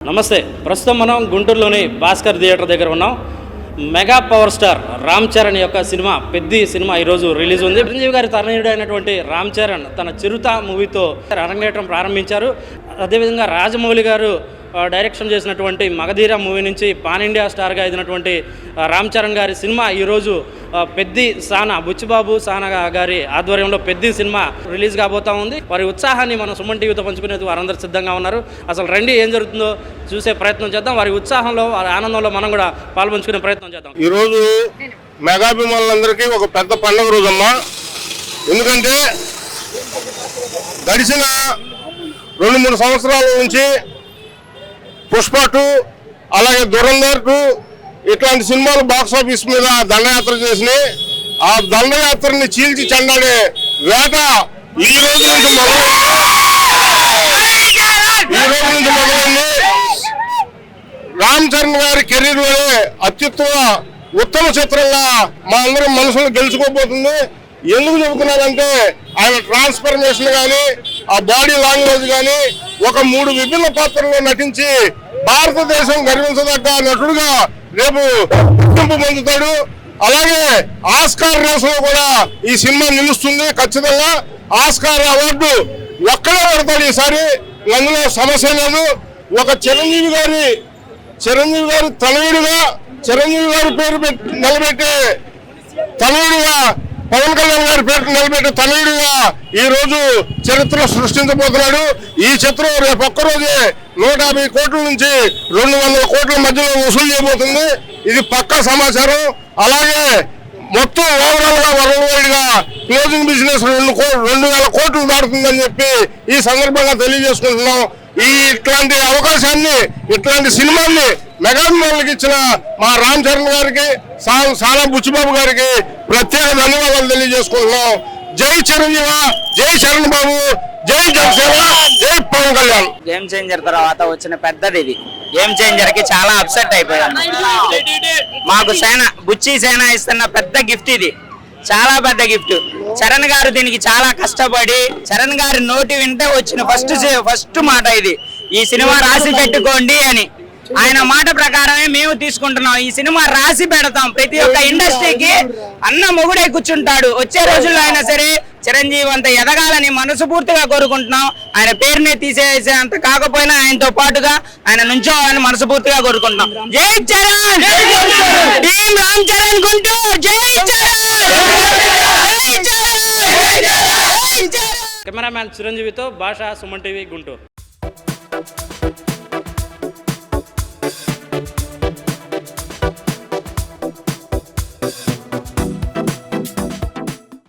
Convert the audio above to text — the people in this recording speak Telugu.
నమస్తే. ప్రస్తుతం మనం గుంటూరులోని భాస్కర్ థియేటర్ దగ్గర ఉన్నాం. Mega power star Ram Charan యొక్క సినిమా పెద్ది సినిమా ఈరోజు రిలీజ్ ఉంది. చిరంజీవి గారి తనయుడు అయినటువంటి రామ్ చరణ్ తన చిరుత మూవీతో అరంగేట్రం ప్రారంభించారు. అదేవిధంగా రాజమౌళి గారు డైరెక్షన్ చేసినటువంటి మగధీర మూవీ నుంచి పాన్ ఇండియా స్టార్గా ఎదిగినటువంటి రామ్ చరణ్ గారి సినిమా ఈరోజు పెద్ది సానా బుచ్చిబాబు సానా గారి ఆధ్వర్యంలో పెద్ది సినిమా రిలీజ్ కాబోతా ఉంది. వారి ఉత్సాహాన్ని మనం సుమన్ టీవీతో పంచుకునేందుకు వారందరూ సిద్ధంగా ఉన్నారు. అసలు రండి ఏం జరుగుతుందో చూసే ప్రయత్నం చేద్దాం. వారి ఉత్సాహంలో వారి ఆనందంలో మనం కూడా పాల్పంచుకునే ప్రయత్నం చేద్దాం. ఈరోజు మెగాభిమానులందరికీ ఒక పెద్ద పండుగ రోజమ్మా. ఎందుకంటే గడిచిన 2-3 సంవత్సరాల నుంచి పుష్ప 2 అలాగే దురంధర్ 2 ఇట్లాంటి సినిమాలు బాక్సాఫీస్ మీద దండయాత్ర చేసినాయి. ఆ దండయాత్రని చీల్చి చెండాడే వేట ఈ రోజు నుంచి మొదలైంది. రామ్ చరణ్ గారి కెరీర్ లోనే ఉత్తమ చిత్రంగా మా అందరం మనసును గెలుచుకోబోతుంది. ఎందుకు చెబుతున్నానంటే ఆయన ట్రాన్స్ఫర్మేషన్ కానీ ఆ బాడీ లాంగ్వేజ్ కానీ ఒక 3 విభిన్న పాత్రల్లో నటించి భారతదేశం గర్వించదగ్గ నటుడుగా రేపు గుర్తింపు పొందుతాడు. అలాగే ఆస్కార్ రేస్ లో కూడా ఈ సినిమా నిలుస్తుంది. ఖచ్చితంగా ఆస్కార్ అవార్డు ఒక్కడే పడతాడు ఈసారి. అందులో సమస్య లేదు. ఒక చిరంజీవి గారి తనయుడిగా చిరంజీవి గారి పేరు నిలబెట్టే తనయుడిగా పవన్ కళ్యాణ్ గారి పేరు నిలబెట్టే తనయుడిగా ఈ రోజు చరిత్ర సృష్టించబోతున్నాడు. ఈ చిత్రం రేపు ఒక్కరోజే 150 కోట్ల నుంచి 200 కోట్ల మధ్యలో వసూలు చేయబోతుంది. ఇది పక్కా సమాచారం. అలాగే మొత్తం ఓవరాల్ గా వరల్డ్ వైడ్ గా క్లోజింగ్ బిజినెస్ 2,000 కోట్లు దాటుతుందని చెప్పి ఈ సందర్భంగా తెలియజేసుకుంటున్నాం. ఇట్లాంటి అవకాశాన్ని ఇట్లాంటి సినిమాల్ని మెగాభిమానులకు ఇచ్చిన మా రామ్ చరణ్ గారికి సానా బుచ్చిబాబు గారికి ప్రత్యేక ధన్యవాదాలు తెలియజేసుకుంటున్నాం. జై చిరంజీవ, జై చరణ్ బాబు, జై జనసేన, జై పవన్ కళ్యాణ్. గేమ్ చేంజర్ తర్వాత వచ్చిన పెద్దది ఇది. గేమ్ చేంజర్ కి చాలా అప్సెట్ అయిపోయాం. మాకు బుచ్చి సేన ఇస్తున్న పెద్ద గిఫ్ట్ ఇది, చాలా పెద్ద గిఫ్ట్. చరణ్ గారు దీనికి చాలా కష్టపడి చరణ్ గారి నోటి వింటే వచ్చిన ఫస్ట్ మాట ఇది. ఈ సినిమా రాసి పెట్టుకోండి అని ఆయన మాట ప్రకారమే మేము తీసుకుంటున్నాం. ఈ సినిమా రాసి పెడతాం. ప్రతి ఒక్క ఇండస్ట్రీకి అన్న మొగుడై కూర్చుంటాడు. వచ్చే రోజుల్లో అయినా సరే చిరంజీవి అంత ఎదగాలని మనస్ఫూర్తిగా కోరుకుంటున్నాం. ఆయన పేరునే తీసేసే అంత కాకపోయినా ఆయనతో పాటుగా ఆయన నుంచోవాలని మనస్ఫూర్తిగా కోరుకుంటున్నాం. జై చరణ్, టీం రామ్ చరణ్ గుంటూరు, జై చరణ్, జై చరణ్. కెమెరామ్యాన్ చిరంజీవితో భాష, సుమన్ టీవీ, గుంటూరు.